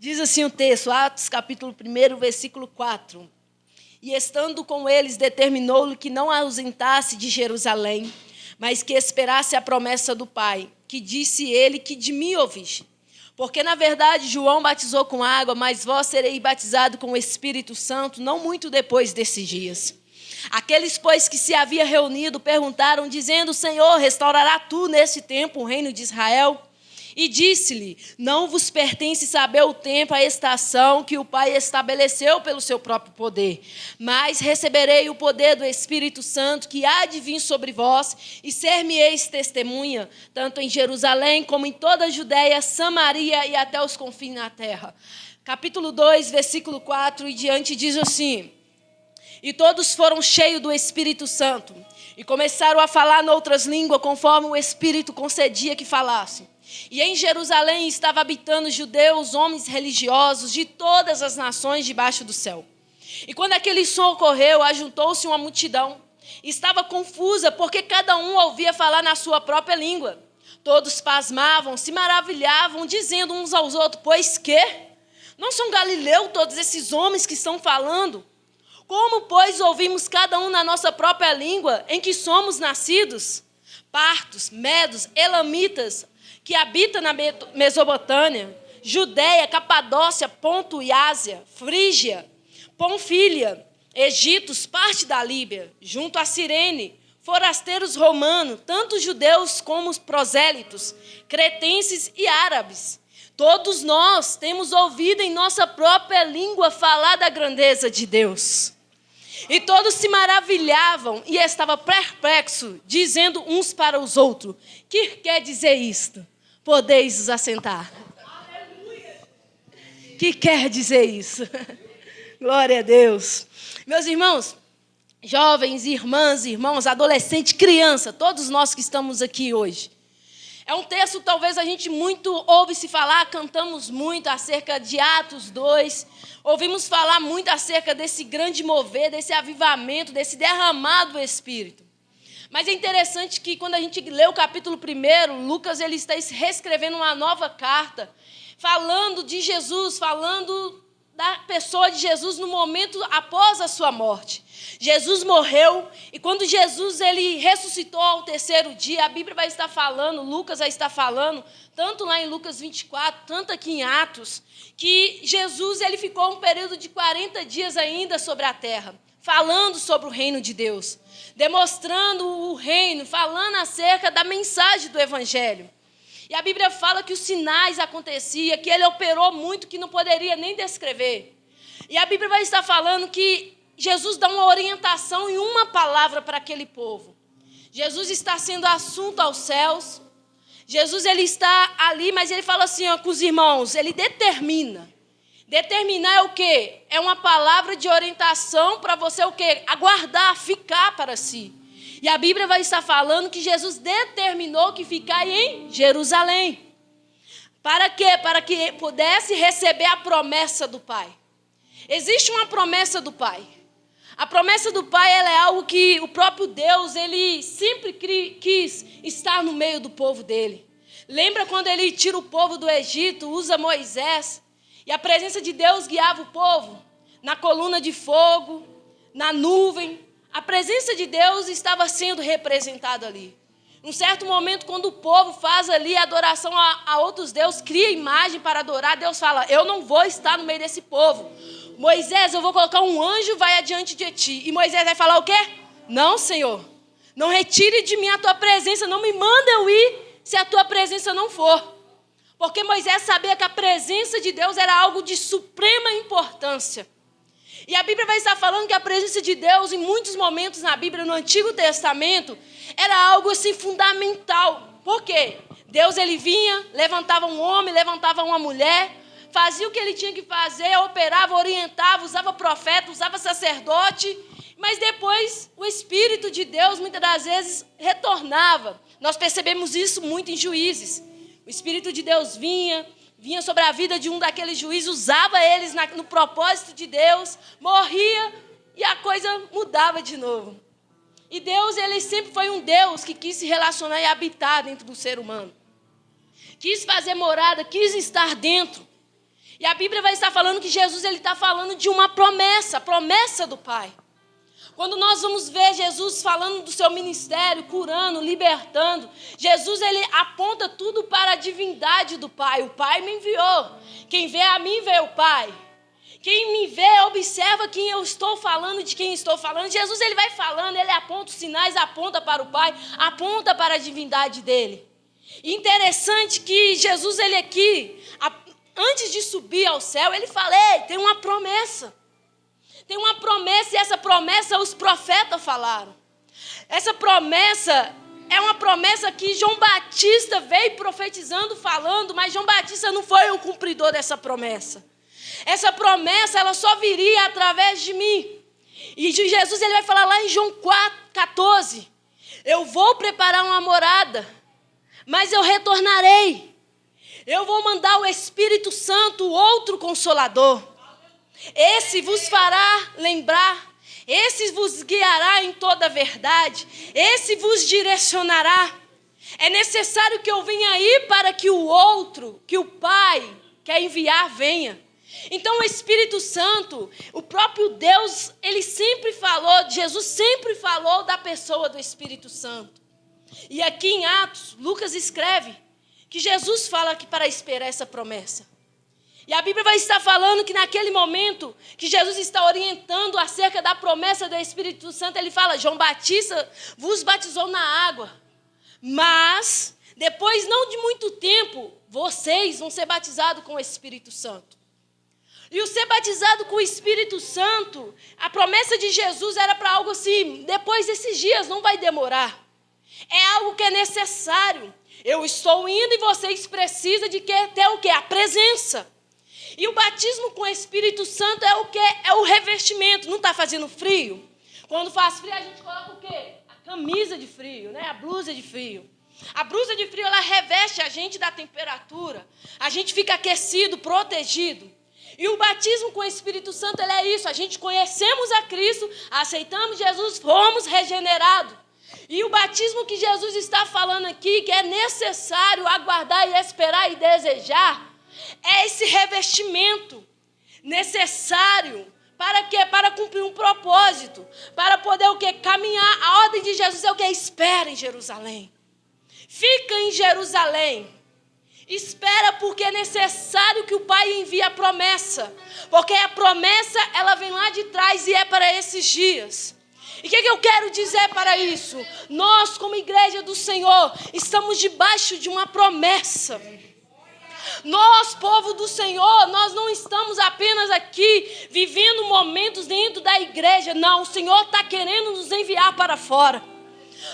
Diz assim o texto, Atos capítulo 1, versículo 4. E estando com eles, determinou-lhe que não ausentasse de Jerusalém, mas que esperasse a promessa do Pai, que disse ele que de mim ouviste. Porque, na verdade, João batizou com água, mas vós sereis batizados com o Espírito Santo, não muito depois desses dias. Aqueles, pois, que se havia reunido, perguntaram, dizendo, Senhor, restaurará tu nesse tempo o reino de Israel? E disse-lhe, não vos pertence saber o tempo, a estação que o Pai estabeleceu pelo seu próprio poder. Mas receberei o poder do Espírito Santo, que há de vir sobre vós, e ser-me-eis testemunha, tanto em Jerusalém, como em toda a Judéia, Samaria e até os confins da terra. Capítulo 2, versículo 4 e diante diz assim, e todos foram cheios do Espírito Santo, e começaram a falar noutras línguas, conforme o Espírito concedia que falassem. E em Jerusalém estavam habitando judeus, homens religiosos de todas as nações debaixo do céu. E quando aquele som ocorreu, ajuntou-se uma multidão. Estava confusa, porque cada um ouvia falar na sua própria língua. Todos pasmavam, se maravilhavam, dizendo uns aos outros, pois que? Não são galileus todos esses homens que estão falando? Como, pois, ouvimos cada um na nossa própria língua, em que somos nascidos? Partos, medos, elamitas, que habita na Mesopotâmia, Judéia, Capadócia, Ponto e Ásia, Frígia, Panfilha, Egito, parte da Líbia, junto a Cirene, forasteiros romanos, tanto judeus como os prosélitos, cretenses e árabes. Todos nós temos ouvido em nossa própria língua falar da grandeza de Deus. E todos se maravilhavam e estavam perplexos, dizendo uns para os outros, que quer dizer isto? Podeis vos assentar. Aleluia. Que quer dizer isso? Glória a Deus. Meus irmãos, jovens, irmãs, irmãos, adolescentes, criança, todos nós que estamos aqui hoje. É um texto, talvez a gente muito ouve se falar, cantamos muito acerca de Atos 2, ouvimos falar muito acerca desse grande mover, desse avivamento, desse derramado do Espírito. Mas é interessante que quando a gente lê o capítulo 1, Lucas ele está reescrevendo uma nova carta, falando de Jesus, falando da pessoa de Jesus no momento após a sua morte. Jesus morreu e quando Jesus ele ressuscitou ao terceiro dia, a Bíblia vai estar falando, Lucas vai estar falando, tanto lá em Lucas 24, tanto aqui em Atos, que Jesus ele ficou um período de 40 dias ainda sobre a terra, falando sobre o reino de Deus, demonstrando o reino, falando acerca da mensagem do Evangelho. E a Bíblia fala que os sinais aconteciam, que ele operou muito, que não poderia nem descrever. E a Bíblia vai estar falando que Jesus dá uma orientação em uma palavra para aquele povo. Jesus está sendo assunto aos céus. Jesus ele está ali, mas ele fala assim com os irmãos, ele determina. Determinar é o quê? É uma palavra de orientação para você o quê? Aguardar, ficar para si. E a Bíblia vai estar falando que Jesus determinou que ficar em Jerusalém. Para quê? Para que pudesse receber a promessa do Pai. Existe uma promessa do Pai. A promessa do Pai ela é algo que o próprio Deus ele sempre quis estar no meio do povo dele. Lembra quando ele tira o povo do Egito, usa Moisés, e a presença de Deus guiava o povo na coluna de fogo, na nuvem. A presença de Deus estava sendo representada ali. Num certo momento, quando o povo faz ali adoração a outros deuses, cria imagem para adorar, Deus fala, eu não vou estar no meio desse povo. Moisés, eu vou colocar um anjo, vai adiante de ti. E Moisés vai falar o quê? Não, Senhor. Não retire de mim a tua presença, não me manda eu ir se a tua presença não for. Porque Moisés sabia que a presença de Deus era algo de suprema importância. E a Bíblia vai estar falando que a presença de Deus, em muitos momentos na Bíblia, no Antigo Testamento, era algo assim fundamental. Por quê? Deus ele vinha, levantava um homem, levantava uma mulher, fazia o que ele tinha que fazer, operava, orientava, usava profeta, usava sacerdote, mas depois o Espírito de Deus, muitas das vezes, retornava. Nós percebemos isso muito em Juízes. O Espírito de Deus vinha sobre a vida de um daqueles juízes, usava eles no propósito de Deus, morria e a coisa mudava de novo. E Deus, ele sempre foi um Deus que quis se relacionar e habitar dentro do ser humano. Quis fazer morada, quis estar dentro. E a Bíblia vai estar falando que Jesus está falando de uma promessa, a promessa do Pai. Quando nós vamos ver Jesus falando do seu ministério, curando, libertando, Jesus ele aponta tudo para a divindade do Pai. O Pai me enviou. Quem vê a mim, vê o Pai. Quem me vê, observa quem eu estou falando, de quem estou falando. Jesus ele vai falando, ele aponta os sinais, aponta para o Pai, aponta para a divindade dele. E interessante que Jesus ele aqui, antes de subir ao céu, ele fala, ei, tem uma promessa. Tem uma promessa e essa promessa os profetas falaram. Essa promessa é uma promessa que João Batista veio profetizando, falando, mas João Batista não foi o cumpridor dessa promessa. Essa promessa ela só viria através de mim. E Jesus ele vai falar lá em João 4:14. Eu vou preparar uma morada, mas eu retornarei. Eu vou mandar o Espírito Santo, outro Consolador. Esse vos fará lembrar, esse vos guiará em toda a verdade, esse vos direcionará. É necessário que eu venha aí para que o outro, que o Pai quer enviar, venha. Então o Espírito Santo, o próprio Deus, ele sempre falou, Jesus sempre falou da pessoa do Espírito Santo. E aqui em Atos, Lucas escreve que Jesus fala que para esperar essa promessa. E a Bíblia vai estar falando que naquele momento que Jesus está orientando acerca da promessa do Espírito Santo, ele fala, João Batista vos batizou na água, mas depois não de muito tempo, vocês vão ser batizados com o Espírito Santo. E o ser batizado com o Espírito Santo, a promessa de Jesus era para algo assim, depois desses dias, não vai demorar. É algo que é necessário. Eu estou indo e vocês precisam de ter o quê? A presença. E o batismo com o Espírito Santo é o quê? É o revestimento. Não está fazendo frio? Quando faz frio, a gente coloca o quê? A camisa de frio, né? A blusa de frio. A blusa de frio, ela reveste a gente da temperatura. A gente fica aquecido, protegido. E o batismo com o Espírito Santo, ele é isso. A gente conhecemos a Cristo, aceitamos Jesus, fomos regenerados. E o batismo que Jesus está falando aqui, que é necessário aguardar e esperar e desejar, é esse revestimento necessário para quê? Para cumprir um propósito, para poder o quê? Caminhar. A ordem de Jesus é o quê? Espera em Jerusalém. Fica em Jerusalém. Espera porque é necessário que o Pai envie a promessa. Porque a promessa, ela vem lá de trás e é para esses dias. E o que eu quero dizer para isso? Nós, como igreja do Senhor, estamos debaixo de uma promessa. Nós, povo do Senhor, nós não estamos apenas aqui vivendo momentos dentro da igreja. Não, o Senhor está querendo nos enviar para fora.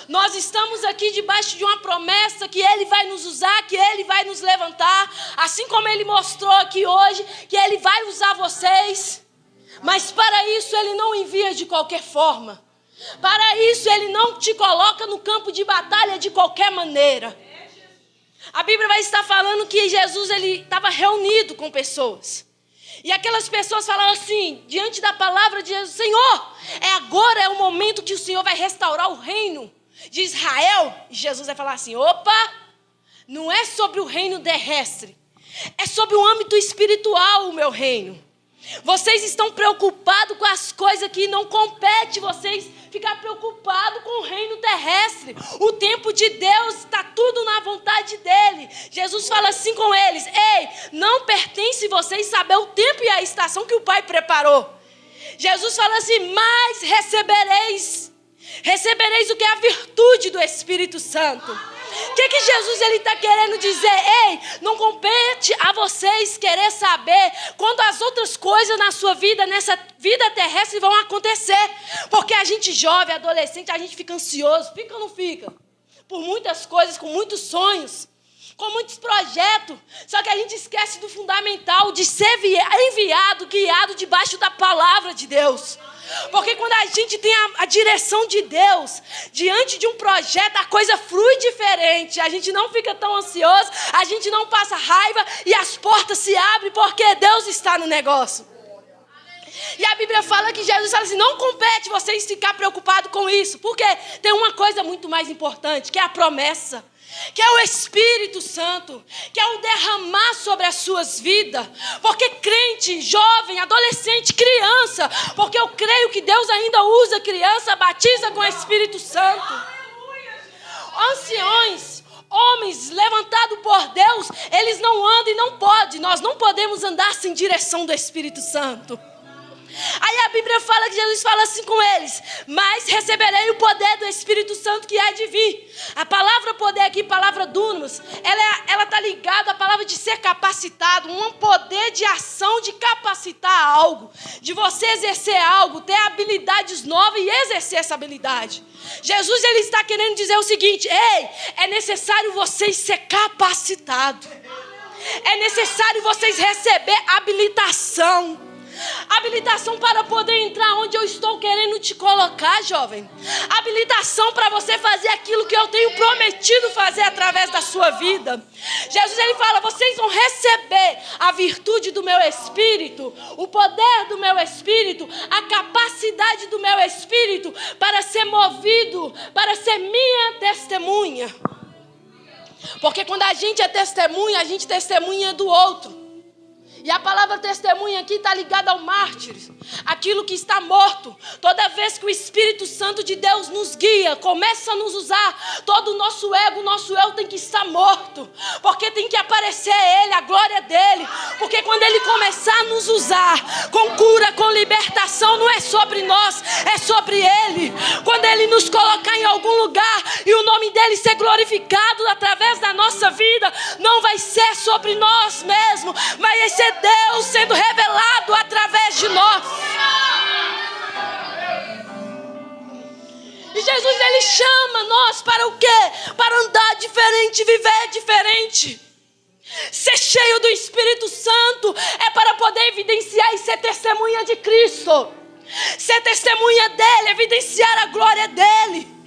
Nós estamos aqui debaixo de uma promessa que Ele vai nos usar, que Ele vai nos levantar. Assim como Ele mostrou aqui hoje, que Ele vai usar vocês. Mas para isso Ele não envia de qualquer forma. Para isso Ele não te coloca no campo de batalha de qualquer maneira. A Bíblia vai estar falando que Jesus ele estava reunido com pessoas. E aquelas pessoas falaram assim, diante da palavra de Jesus, Senhor, agora é o momento que o Senhor vai restaurar o reino de Israel. E Jesus vai falar assim, opa, não é sobre o reino terrestre, é sobre o âmbito espiritual o meu reino. Vocês estão preocupados com as coisas que não competem vocês ficar preocupados com o reino terrestre. O tempo de Deus está tudo na vontade dele. Jesus fala assim com eles, ei, não pertence vocês saber o tempo e a estação que o Pai preparou. Jesus fala assim, mas recebereis o que é a virtude do Espírito Santo. O que Jesus está querendo dizer? Ei, não compete a vocês querer saber quando as outras coisas na sua vida, nessa vida terrestre, vão acontecer. Porque a gente jovem, adolescente, a gente fica ansioso, fica ou não fica? Por muitas coisas, com muitos sonhos, com muitos projetos. Só que a gente esquece do fundamental, de ser enviado, guiado debaixo da palavra de Deus. Porque quando a gente tem a direção de Deus, diante de um projeto, a coisa flui diferente. A gente não fica tão ansioso, a gente não passa raiva e as portas se abrem porque Deus está no negócio. E a Bíblia fala que Jesus fala assim, não compete vocês ficar preocupados com isso. Porque tem uma coisa muito mais importante, que é a promessa. que é o Espírito Santo, que é o derramar sobre as suas vidas. Porque crente, jovem, adolescente, criança, porque eu creio que Deus ainda usa criança, batiza com o Espírito Santo. Anciões, homens levantados por Deus, eles não andam e não podem. Nós não podemos andar sem direção do Espírito Santo. Aí a Bíblia fala que Jesus fala assim com eles: mas receberei o poder do Espírito Santo que há de vir. A palavra poder aqui, palavra dunamis, ela está ligada à palavra de ser capacitado, um poder de ação, de capacitar algo, de você exercer algo, ter habilidades novas e exercer essa habilidade. Jesus, ele está querendo dizer o seguinte: ei, é necessário vocês ser capacitados. É necessário vocês receber habilitação. Habilitação para poder entrar onde eu estou querendo te colocar, jovem. Habilitação para você fazer aquilo que eu tenho prometido fazer através da sua vida. Jesus, ele fala: vocês vão receber a virtude do meu Espírito, o poder do meu Espírito, a capacidade do meu Espírito para ser movido, para ser minha testemunha. Porque quando a gente é testemunha, a gente testemunha do outro. E a palavra testemunha aqui está ligada ao mártir, aquilo que está morto. Toda vez que o Espírito Santo de Deus nos guia, começa a nos usar, todo o nosso ego, o nosso eu tem que estar morto. Porque tem que aparecer Ele, a glória dEle. Porque quando Ele começar a nos usar, com cura, com libertação, não é sobre nós, é sobre Ele. Quando Ele nos colocar em algum lugar e o nome dEle ser glorificado através da nossa vida, não vai ser sobre nós mesmos, mas vai ser Deus sendo revelado através de nós. E Jesus, ele chama nós para o quê? Para andar diferente, viver diferente. Ser cheio do Espírito Santo é para poder evidenciar e ser testemunha de Cristo. Ser testemunha dele, evidenciar a glória dele.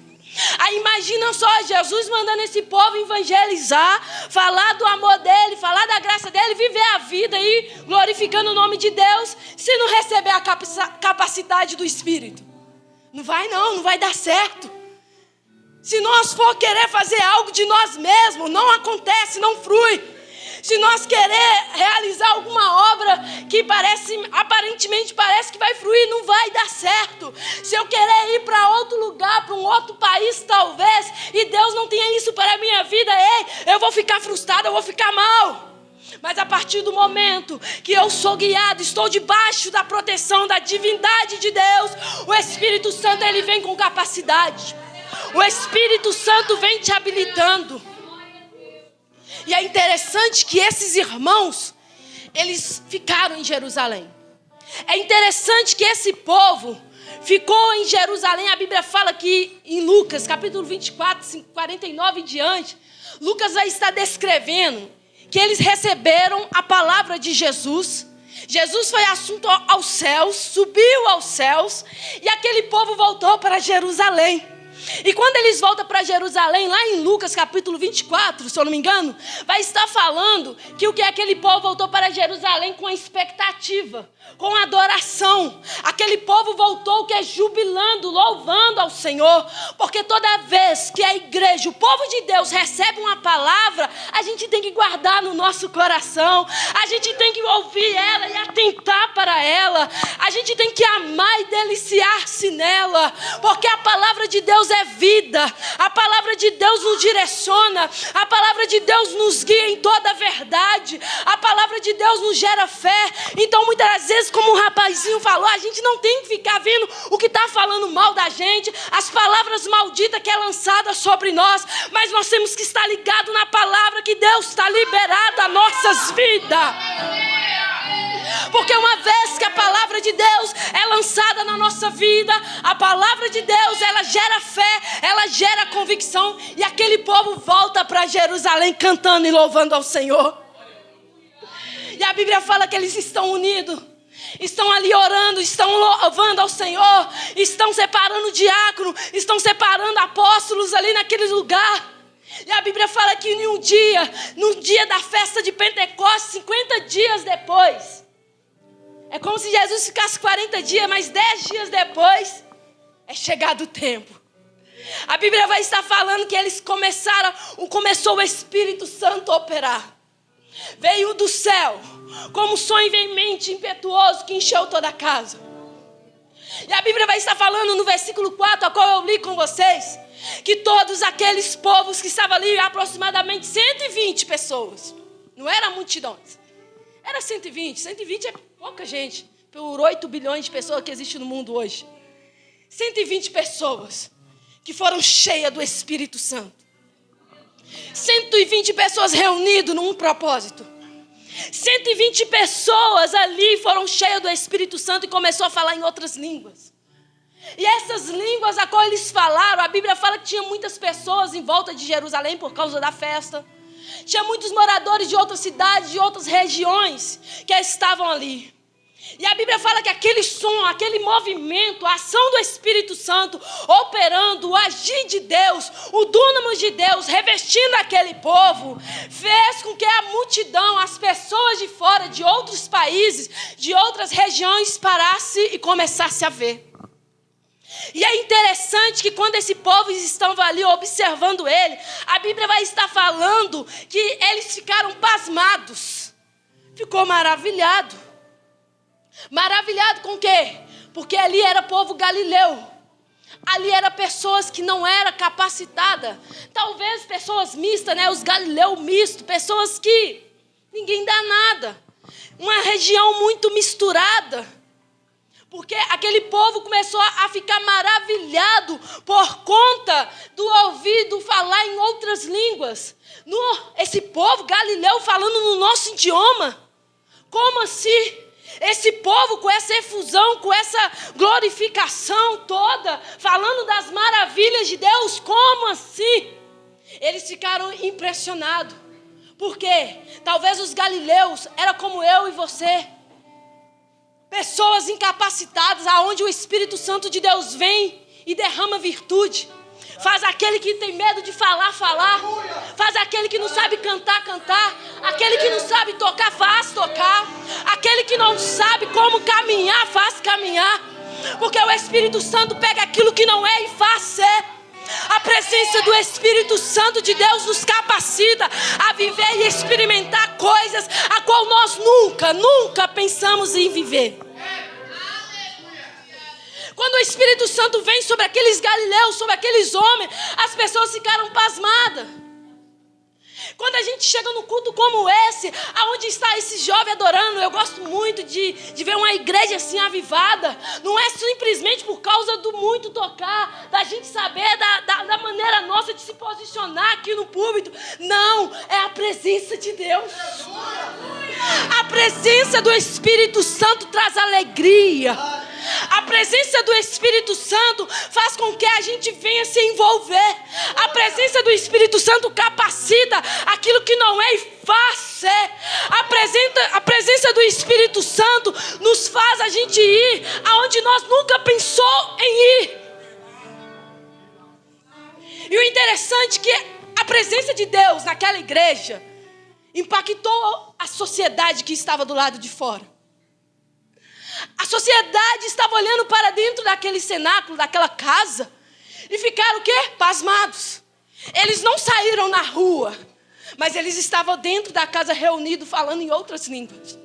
Aí imagina só, Jesus mandando esse povo evangelizar, falar do amor dele, falar da graça dele, viver a vida aí, glorificando o nome de Deus, se não receber a capacidade do Espírito. Não vai dar certo. Se nós for querer fazer algo de nós mesmos, não acontece, não flui. Se nós querer realizar alguma obra que aparentemente parece que vai fluir, não vai dar certo. Se eu querer ir para outro lugar, para um outro país talvez, e Deus não tenha isso para a minha vida, eu vou ficar frustrado, eu vou ficar mal. Mas a partir do momento que eu sou guiado, estou debaixo da proteção da divindade de Deus, o Espírito Santo, ele vem com capacidade. O Espírito Santo vem te habilitando. E é interessante que esses irmãos, eles ficaram em Jerusalém. É interessante que esse povo ficou em Jerusalém. A Bíblia fala que em Lucas, capítulo 24, 49 em diante, Lucas vai estar descrevendo que eles receberam a palavra de Jesus. Jesus foi assunto aos céus, subiu aos céus, e aquele povo voltou para Jerusalém. E quando eles voltam para Jerusalém, lá em Lucas capítulo 24, se eu não me engano, vai estar falando que o que aquele povo voltou para Jerusalém com expectativa, com adoração. Aquele povo voltou que é jubilando, louvando ao Senhor, porque toda vez que a igreja, o povo de Deus recebe uma palavra, a gente tem que guardar no nosso coração, a gente tem que ouvir ela e atentar para ela, a gente tem que amar e deliciar-se nela, porque a palavra de Deus é vida, a palavra de Deus nos direciona, a palavra de Deus nos guia em toda a verdade, a palavra de Deus nos gera fé. Então muitas vezes, como o rapazinho falou, a gente não tem que ficar vendo o que está falando mal da gente, as palavras malditas que é lançada sobre nós, mas nós temos que estar ligados na palavra que Deus está liberando as nossas vidas. Porque uma vez que a palavra de Deus é lançada na nossa vida, a palavra de Deus, ela gera fé, ela gera convicção, e aquele povo volta para Jerusalém cantando e louvando ao Senhor. E a Bíblia fala que eles estão unidos, estão ali orando, estão louvando ao Senhor, estão separando diácono, estão separando apóstolos ali naquele lugar. E a Bíblia fala que no dia da festa de Pentecostes, 50 dias depois, é como se Jesus ficasse 40 dias, mas 10 dias depois é chegado o tempo. A Bíblia vai estar falando que eles começou o Espírito Santo a operar. Veio do céu, como um sonho veemente, impetuoso, que encheu toda a casa. E a Bíblia vai estar falando no versículo 4, a qual eu li com vocês, que todos aqueles povos que estavam ali, aproximadamente 120 pessoas, não era multidões, era 120 é pouca gente, por 8 bilhões de pessoas que existem no mundo hoje. 120 pessoas que foram cheias do Espírito Santo. 120 pessoas reunidas num propósito. 120 pessoas ali foram cheias do Espírito Santo e começou a falar em outras línguas. E essas línguas a qual eles falaram, a Bíblia fala que tinha muitas pessoas em volta de Jerusalém por causa da festa. Tinha muitos moradores de outras cidades, de outras regiões que estavam ali. E a Bíblia fala que aquele som, aquele movimento, a ação do Espírito Santo operando, o agir de Deus, o dunamis de Deus revestindo aquele povo, fez com que a multidão, as pessoas de fora, de outros países, de outras regiões, parasse e começasse a ver. E é interessante que quando esse povo estava ali observando ele, a Bíblia vai estar falando que eles ficaram pasmados. Ficou maravilhado. Maravilhado com o quê? Porque ali era povo galileu. Ali eram pessoas que não eram capacitadas. Talvez pessoas mistas, né? Os galileus mistos. Pessoas que ninguém dá nada. Uma região muito misturada. Porque aquele povo começou a ficar maravilhado por conta do ouvido falar em outras línguas. Esse povo galileu falando no nosso idioma. Como assim? Esse povo com essa efusão, com essa glorificação toda, falando das maravilhas de Deus, como assim? Eles ficaram impressionados. Por quê? Talvez os galileus eram como eu e você. Pessoas incapacitadas, aonde o Espírito Santo de Deus vem e derrama virtude. Faz aquele que tem medo de falar. Faz aquele que não sabe cantar. Aquele que não sabe tocar, faz tocar. Aquele que não sabe como caminhar, faz caminhar. Porque o Espírito Santo pega aquilo que não é e faz ser. A presença do Espírito Santo de Deus nos capacita a viver e experimentar coisas a qual nós nunca pensamos em viver. Quando o Espírito Santo vem sobre aqueles galileus, sobre aqueles homens, as pessoas ficaram pasmadas. Quando a gente chega num culto como esse, aonde está esse jovem adorando, eu gosto muito de ver uma igreja assim avivada. Não é simplesmente por causa do muito tocar, da gente saber da maneira nossa de se posicionar aqui no púlpito. Não, é a presença de Deus. A presença do Espírito Santo traz alegria. A presença do Espírito Santo faz com que a gente venha se envolver. A presença do Espírito Santo capacita aquilo que não é e faz ser. A presença do Espírito Santo nos faz a gente ir aonde nós nunca pensou em ir. E o interessante é que a presença de Deus naquela igreja impactou a sociedade que estava do lado de fora. A sociedade estava olhando para dentro daquele cenáculo, daquela casa, e ficaram o quê? Pasmados. Eles não saíram na rua, mas eles estavam dentro da casa reunidos, falando em outras línguas.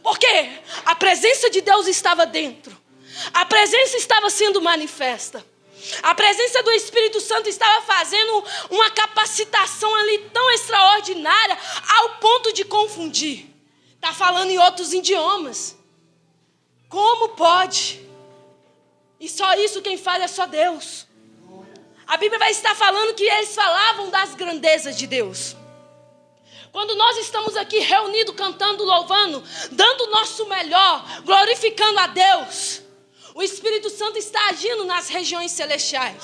Por quê? A presença de Deus estava dentro. A presença estava sendo manifesta. A presença do Espírito Santo estava fazendo uma capacitação ali tão extraordinária, ao ponto de confundir. Está falando em outros idiomas. Como pode? E só isso quem faz é só Deus. A Bíblia vai estar falando que eles falavam das grandezas de Deus. Quando nós estamos aqui reunidos, cantando, louvando, dando o nosso melhor, glorificando a Deus, o Espírito Santo está agindo nas regiões celestiais.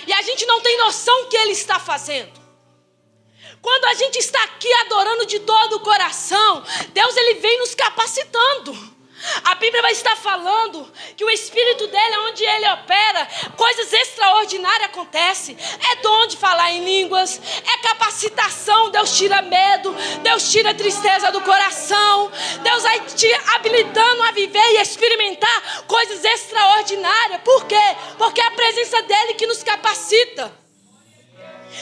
E a gente não tem noção do que Ele está fazendo. Quando a gente está aqui adorando de todo o coração, Deus ele vem nos capacitando. A Bíblia vai estar falando que o Espírito dele, onde ele opera, coisas extraordinárias acontecem. É dom de falar em línguas, é capacitação. Deus tira medo, Deus tira tristeza do coração. Deus vai te habilitando a viver e experimentar coisas extraordinárias. Por quê? Porque é a presença dele que nos capacita.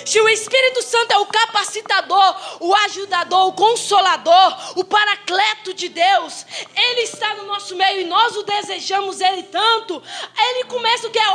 Se o Espírito Santo é o capacitador, o ajudador, o consolador, o paracleto de Deus, ele está no nosso meio e nós o desejamos ele tanto, ele começa o que é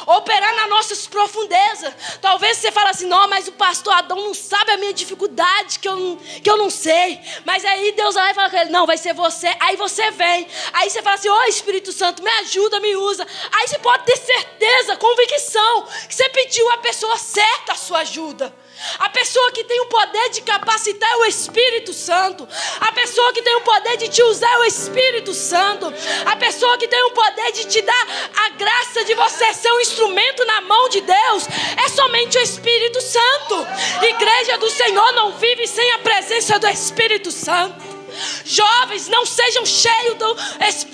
operar nas nossas profundezas. Talvez você fale assim, não, mas o pastor Adão não sabe a minha dificuldade, que eu não sei. Mas aí Deus vai falar com ele, não, vai ser você. Aí você vem, aí você fala assim, ô Espírito Santo, me ajuda, me usa. Aí você pode ter certeza, convicção, que você pediu a pessoa certa a sua ajuda. A pessoa que tem o poder de capacitar é o Espírito Santo. A pessoa que tem o poder de te usar é o Espírito Santo. A pessoa que tem o poder de te dar a graça de você ser um instrumento na mão de Deus é somente o Espírito Santo. Igreja do Senhor não vive sem a presença do Espírito Santo. Jovens, não sejam cheios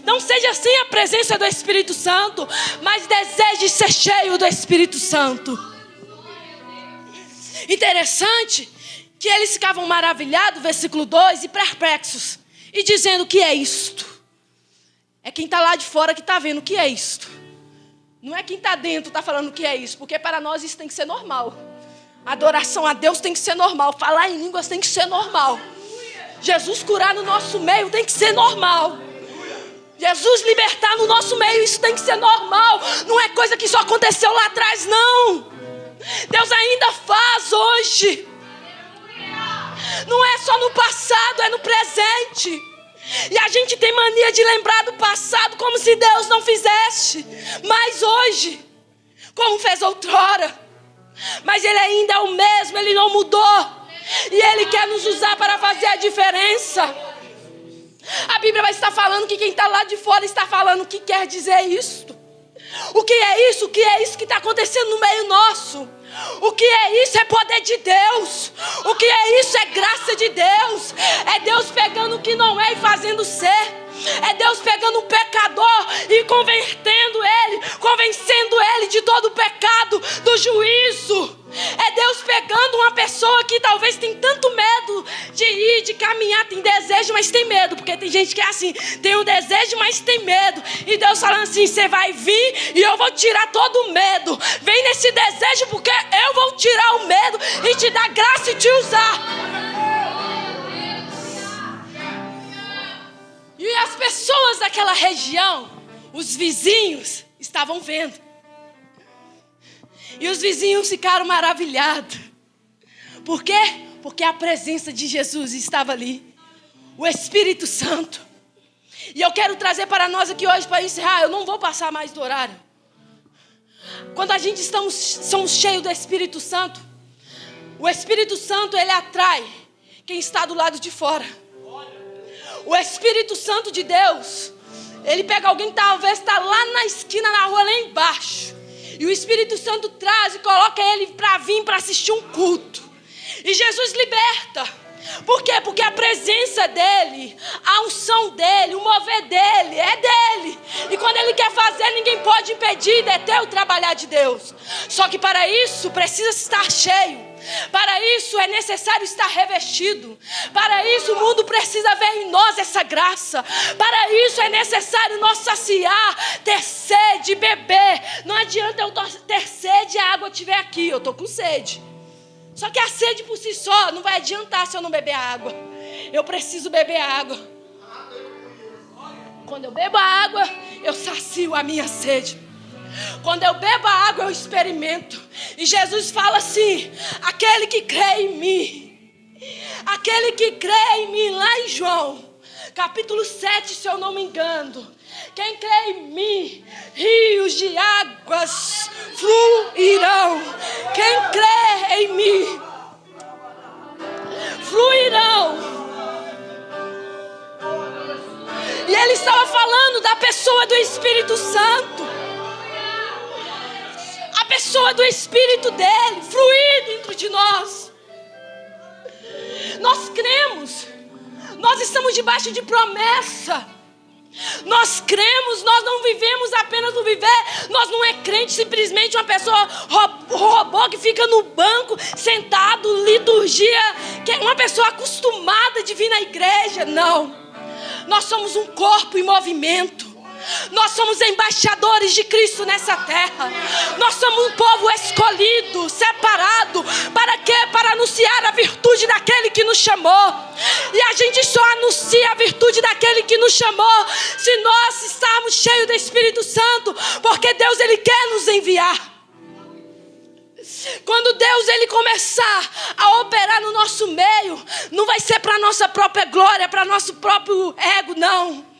não seja sem a presença do Espírito Santo, mas deseje ser cheio do Espírito Santo. Interessante que eles ficavam maravilhados, versículo 2, e perplexos, e dizendo, o que é isto? É quem está lá de fora que está vendo o que é isto. Não é quem está dentro está falando o que é isso, porque para nós isso tem que ser normal. A adoração a Deus tem que ser normal, falar em línguas tem que ser normal. Jesus curar no nosso meio tem que ser normal. Jesus libertar no nosso meio, isso tem que ser normal. Não é coisa que só aconteceu lá atrás, não. Deus ainda faz hoje. Não é só no passado, é no presente. E a gente tem mania de lembrar do passado como se Deus não fizesse. Mas hoje, como fez outrora. Mas Ele ainda é o mesmo, Ele não mudou. E Ele quer nos usar para fazer a diferença. A Bíblia vai estar falando que quem está lá de fora está falando o que quer dizer isto. O que é isso? O que é isso que está acontecendo no meio nosso? O que é isso? É poder de Deus. O que é isso? É graça de Deus. É Deus pegando o que não é e fazendo ser. É Deus pegando um pecador e convencendo ele de todo o pecado, do juízo. É Deus pegando uma pessoa que talvez tem tanto medo de ir, de caminhar, tem desejo, mas tem medo, porque tem gente que é assim, tem um desejo, mas tem medo. E Deus falando assim, você vai vir e eu vou tirar todo o medo. Vem nesse desejo porque eu vou tirar o medo e te dar graça e te usar. E as pessoas daquela região, os vizinhos, estavam vendo. E os vizinhos ficaram maravilhados. Por quê? Porque a presença de Jesus estava ali. O Espírito Santo. E eu quero trazer para nós aqui hoje, para encerrar, eu não vou passar mais do horário. Quando a gente somos cheios do Espírito Santo, o Espírito Santo, ele atrai quem está do lado de fora. O Espírito Santo de Deus, ele pega alguém que talvez está lá na esquina, na rua, lá embaixo. E o Espírito Santo traz e coloca ele para vir para assistir um culto. E Jesus liberta. Por quê? Porque a presença dele, a unção dele, o mover dele, é dele. E quando ele quer fazer, ninguém pode impedir, deter o trabalhar de Deus. Só que para isso precisa estar cheio. Para isso é necessário estar revestido. Para isso o mundo precisa ver em nós essa graça. Para isso é necessário nós saciar, ter sede, beber. Não adianta eu ter sede e a água estiver aqui, eu estou com sede. Só que a sede por si só não vai adiantar se eu não beber água. Eu preciso beber água. Quando eu bebo a água, eu sacio a minha sede. Quando eu bebo a água, eu experimento. E Jesus fala assim, aquele que crê em mim. Aquele que crê em mim, lá em João, capítulo 7, se eu não me engano. Quem crê em mim, rios de águas fluirão. Quem crê em mim, fluirão. E ele estava falando da pessoa do Espírito Santo. A pessoa do Espírito dele, fluir dentro de nós. Nós cremos. Nós estamos debaixo de promessa. Nós cremos, nós não vivemos apenas no viver. Nós não é crente simplesmente uma pessoa robô que fica no banco, sentado, liturgia, que é uma pessoa acostumada de vir na igreja. Não, nós somos um corpo em movimento. Nós somos embaixadores de Cristo nessa terra. Nós somos um povo escolhido, separado. Para quê? Para anunciar a virtude daquele que nos chamou. E a gente só anuncia a virtude daquele que nos chamou se nós estarmos cheios do Espírito Santo. Porque Deus, Ele quer nos enviar. Quando Deus Ele começar a operar no nosso meio, não vai ser para a nossa própria glória, para nosso próprio ego, não.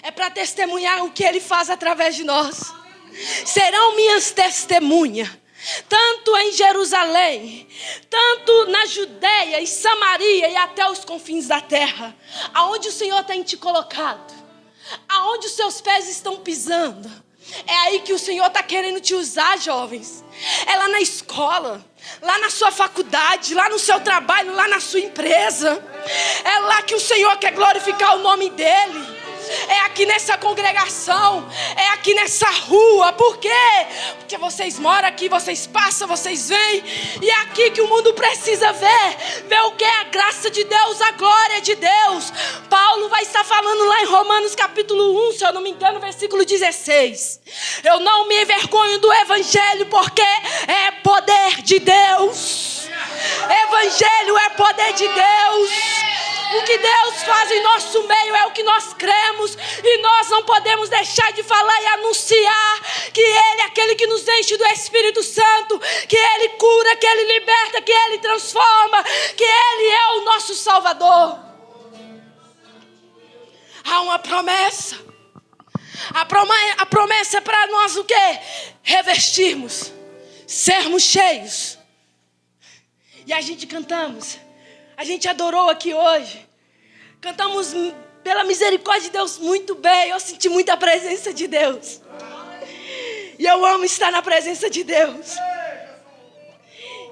É para testemunhar o que Ele faz através de nós. Serão minhas testemunhas, tanto em Jerusalém, tanto na Judeia e Samaria e até os confins da terra. Aonde o Senhor tem te colocado, aonde os seus pés estão pisando, é aí que o Senhor está querendo te usar, jovens. É lá na escola, lá na sua faculdade, lá no seu trabalho, lá na sua empresa. É lá que o Senhor quer glorificar o nome dEle. É aqui nessa congregação, é aqui nessa rua. Por quê? Porque vocês moram aqui, vocês passam, vocês vêm. E é aqui que o mundo precisa ver o que é a graça de Deus, a glória de Deus. Paulo vai estar falando lá em Romanos capítulo 1, se eu não me engano, versículo 16. Eu não me envergonho do evangelho, porque é poder de Deus. Evangelho é poder de Deus. O que Deus faz em nosso meio é o que nós cremos. E nós não podemos deixar de falar e anunciar que Ele é aquele que nos enche do Espírito Santo, que Ele cura, que Ele liberta, que Ele transforma, que Ele é o nosso Salvador. Há uma promessa. A promessa é para nós o quê? Revestirmos, sermos cheios. E a gente cantamos. A gente adorou aqui hoje. Cantamos pela misericórdia de Deus muito bem. Eu senti muita presença de Deus. E eu amo estar na presença de Deus.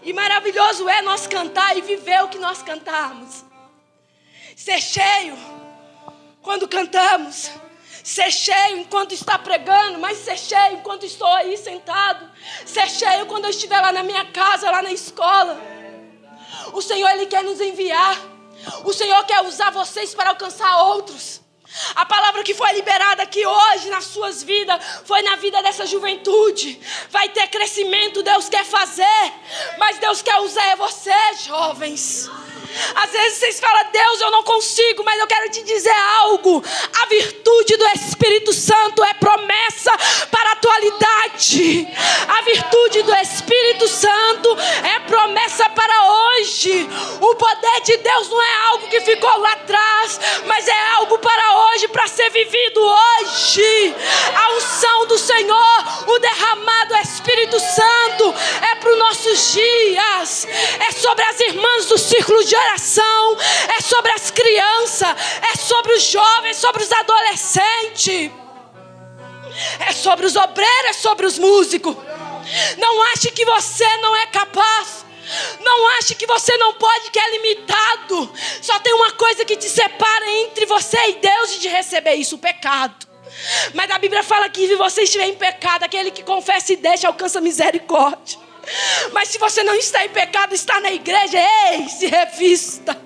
E maravilhoso é nós cantar e viver o que nós cantamos. Ser cheio quando cantamos. Ser cheio enquanto está pregando. Mas ser cheio enquanto estou aí sentado. Ser cheio quando eu estiver lá na minha casa, lá na escola. O Senhor, Ele quer nos enviar. O Senhor quer usar vocês para alcançar outros. A palavra que foi liberada aqui hoje nas suas vidas foi na vida dessa juventude. Vai ter crescimento, Deus quer fazer. Mas Deus quer usar vocês, jovens. Às vezes vocês falam, Deus, eu não consigo, mas eu quero te dizer algo. A virtude do Espírito Santo é promessa para a atualidade. A virtude do Espírito Santo é promessa para hoje. O poder de Deus não é algo que ficou lá atrás, mas é algo para hoje, para ser vivido hoje. A unção do Senhor, o derramado Espírito Santo é para os nossos dias. É sobre as irmãs do círculo de oração, é sobre as crianças, é sobre os jovens, sobre os adolescentes, é sobre os obreiros, é sobre os músicos. Não ache que você não é capaz. Não ache que você não pode, que é limitado. Só tem uma coisa que te separa entre você e Deus e de receber isso, o pecado. Mas a Bíblia fala que se você estiver em pecado, aquele que confessa e deixa alcança misericórdia. Mas se você não está em pecado, está na igreja, ei, se revista.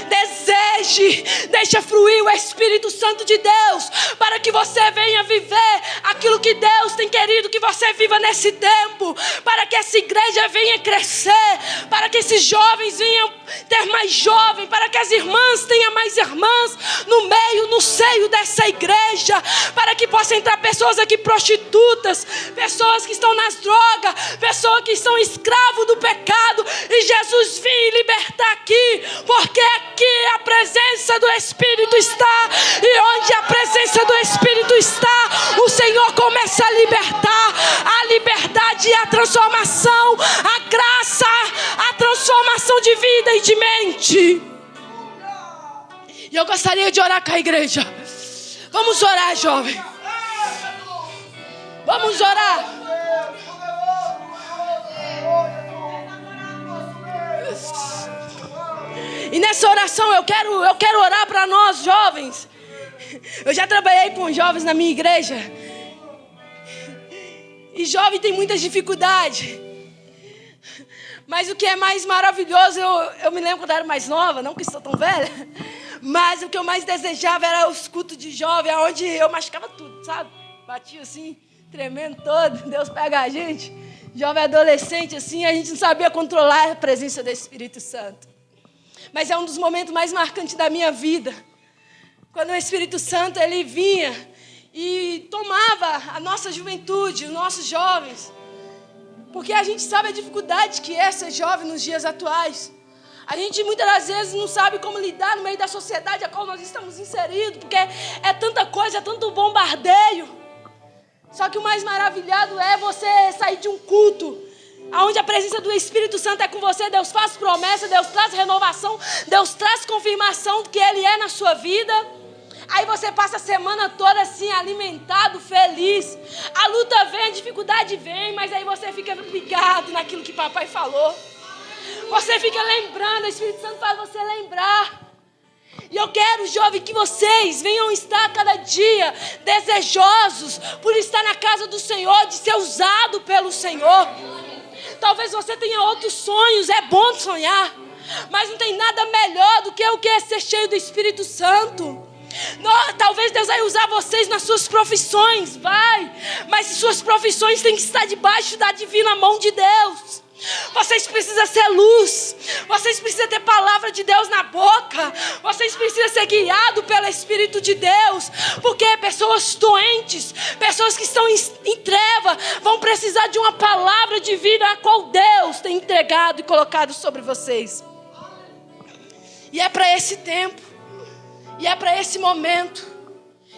Deseje, deixa fluir o Espírito Santo de Deus, para que você venha viver aquilo que Deus tem querido que você viva nesse tempo, para que essa igreja venha crescer, para que esses jovens venham ter mais jovens, para que as irmãs tenham mais irmãs no meio, no seio dessa igreja, para que possam entrar pessoas aqui prostitutas, pessoas que estão nas drogas, pessoas que são escravos do pecado, e Jesus vir libertar aqui, porque aqui a presença do Espírito está, e onde a presença do Espírito está, o Senhor começa a libertar, a liberdade e a transformação, a graça, a transformação de vida e de mente. E eu gostaria de orar com a igreja. Vamos orar, jovem. Vamos orar. E nessa oração eu quero orar para nós jovens Eu já trabalhei com jovens na minha igreja. E jovem tem muitas dificuldades. Mas o que é mais maravilhoso, eu me lembro quando eu era mais nova, não que estou tão velha, mas o que eu mais desejava era os cultos de jovem, onde eu machucava tudo, sabe? Batia assim, tremendo todo, Deus pega a gente. Jovem adolescente, assim, a gente não sabia controlar a presença do Espírito Santo. Mas é um dos momentos mais marcantes da minha vida. Quando o Espírito Santo, ele vinha e tomava a nossa juventude, os nossos jovens. Porque a gente sabe a dificuldade que é ser jovem nos dias atuais. A gente muitas das vezes não sabe como lidar no meio da sociedade a qual nós estamos inseridos. Porque é tanta coisa, é tanto bombardeio. Só que o mais maravilhado é você sair de um culto onde a presença do Espírito Santo é com você. Deus faz promessa, Deus traz renovação, Deus traz confirmação do que Ele é na sua vida. Aí você passa a semana toda assim, alimentado, feliz. A luta vem, a dificuldade vem, mas aí você fica ligado naquilo que papai falou. Você fica lembrando, o Espírito Santo faz você lembrar. E eu quero, jovem, que vocês venham estar cada dia desejosos por estar na casa do Senhor, de ser usado pelo Senhor. Talvez você tenha outros sonhos, é bom sonhar, mas não tem nada melhor do que o que é ser cheio do Espírito Santo. Talvez Deus vai usar vocês nas suas profissões, vai, mas suas profissões têm que estar debaixo da divina mão de Deus. Vocês precisam ser luz, vocês precisam ter palavra de Deus na boca, vocês precisam ser guiados pelo Espírito de Deus, porque pessoas doentes, pessoas que estão em treva, vão precisar de uma palavra de vida a qual Deus tem entregado e colocado sobre vocês. E é para esse tempo, e é para esse momento,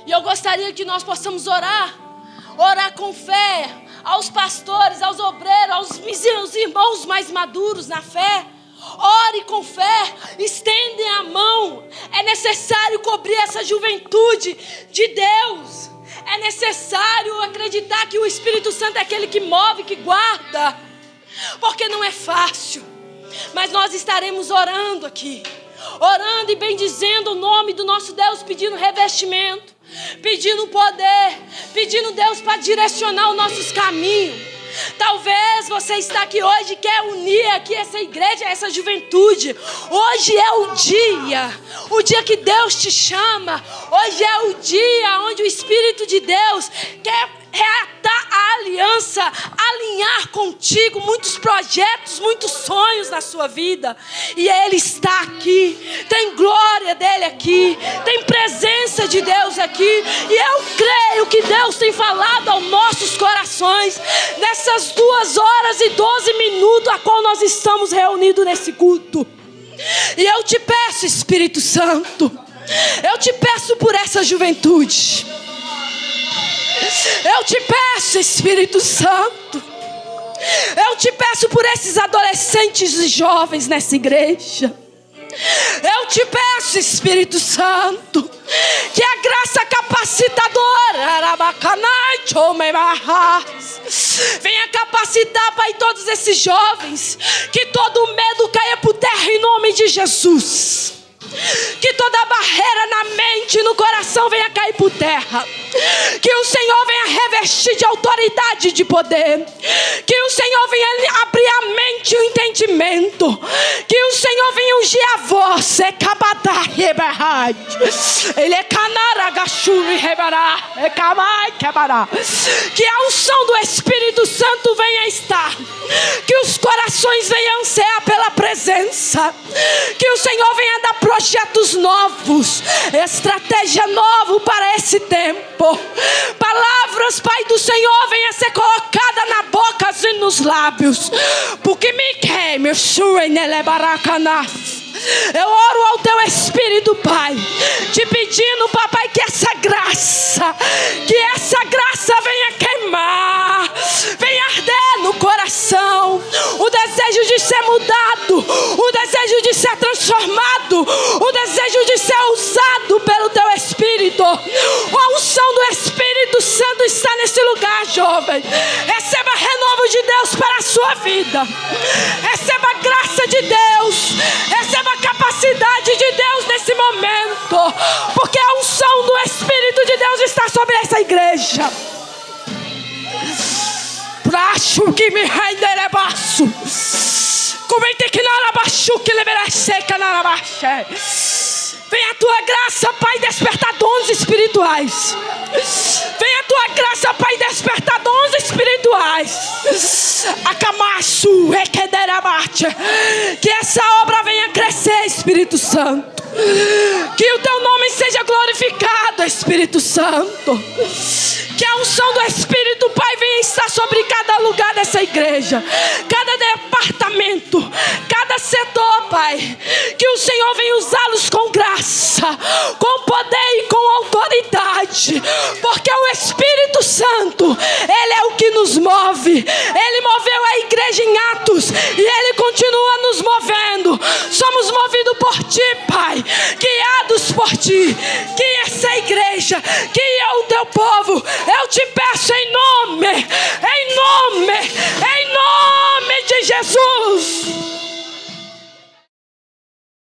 e eu gostaria que nós possamos orar com fé, aos pastores, aos obreiros, aos irmãos mais maduros na fé. Ore com fé, estendem a mão. É necessário cobrir essa juventude de Deus. É necessário acreditar que o Espírito Santo é aquele que move, que guarda. Porque não é fácil, mas nós estaremos orando aqui, orando e bendizendo o nome do nosso Deus, pedindo revestimento, pedindo poder, pedindo Deus para direcionar os nossos caminhos. Talvez você está aqui hoje e quer unir aqui essa igreja, essa juventude. Hoje é o dia que Deus te chama. Hoje é o dia onde o Espírito de Deus quer reatar a aliança, alinhar contigo muitos projetos, muitos sonhos na sua vida. E Ele está aqui, tem glória dEle aqui, tem presença de Deus aqui. E eu creio que Deus tem falado aos nossos corações nessas 2h12 a qual nós estamos reunidos nesse culto. E eu te peço, Espírito Santo, eu te peço por essa juventude. Eu te peço, Espírito Santo, eu te peço por esses adolescentes e jovens nessa igreja. Eu te peço, Espírito Santo, que a graça capacitadora venha capacitar, Pai, todos esses jovens, que todo medo caia por terra em nome de Jesus. Que toda barreira na mente e no coração venha cair por terra. Que o Senhor venha revestir de autoridade e de poder. Que o Senhor venha abrir a mente e o entendimento. Que o Senhor venha ungir a voz. Ele é que a unção do Espírito Santo venha estar. Que os corações venham ansiar pela presença. Que o Senhor venha dar projetos novos, estratégia nova para esse tempo. Palavras, Pai do Senhor, venha ser colocada na boca e nos lábios. Porque me queime, eu oro ao teu Espírito, Pai, te pedindo, papai, que essa graça venha queimar, venha arder no coração, o desejo de ser mudado, o desejo de ser transformado, o desejo de ser usado pelo teu Espírito. A unção do Espírito Santo está nesse lugar, jovem. Receba renovo de Deus para a sua vida, receba a graça de Deus, receba a capacidade de Deus nesse momento, porque a unção do estar sobre essa igreja. Pracho que me renderebaço. Comente que não abaixo que levará seca na baixa. Vem a tua graça, Pai, despertar dons espirituais. Vem a tua graça, Pai, despertar dons espirituais. Acamaço, requederabate. Que essa obra venha crescer, Espírito Santo. Que o teu nome seja glorificado, Espírito Santo. Que a unção do Espírito, Pai, venha estar sobre cada lugar dessa igreja, cada departamento, cada setor, Pai. Que o Senhor venha usá-los com graça, com poder e com autoridade. Porque o Espírito Santo, Ele é o que nos move. Ele moveu a igreja em Atos e Ele continua nos movendo. Somos movidos por Ti, Pai, guiados por Ti. Que essa igreja, que é o Teu povo, eu Te peço em nome de Jesus.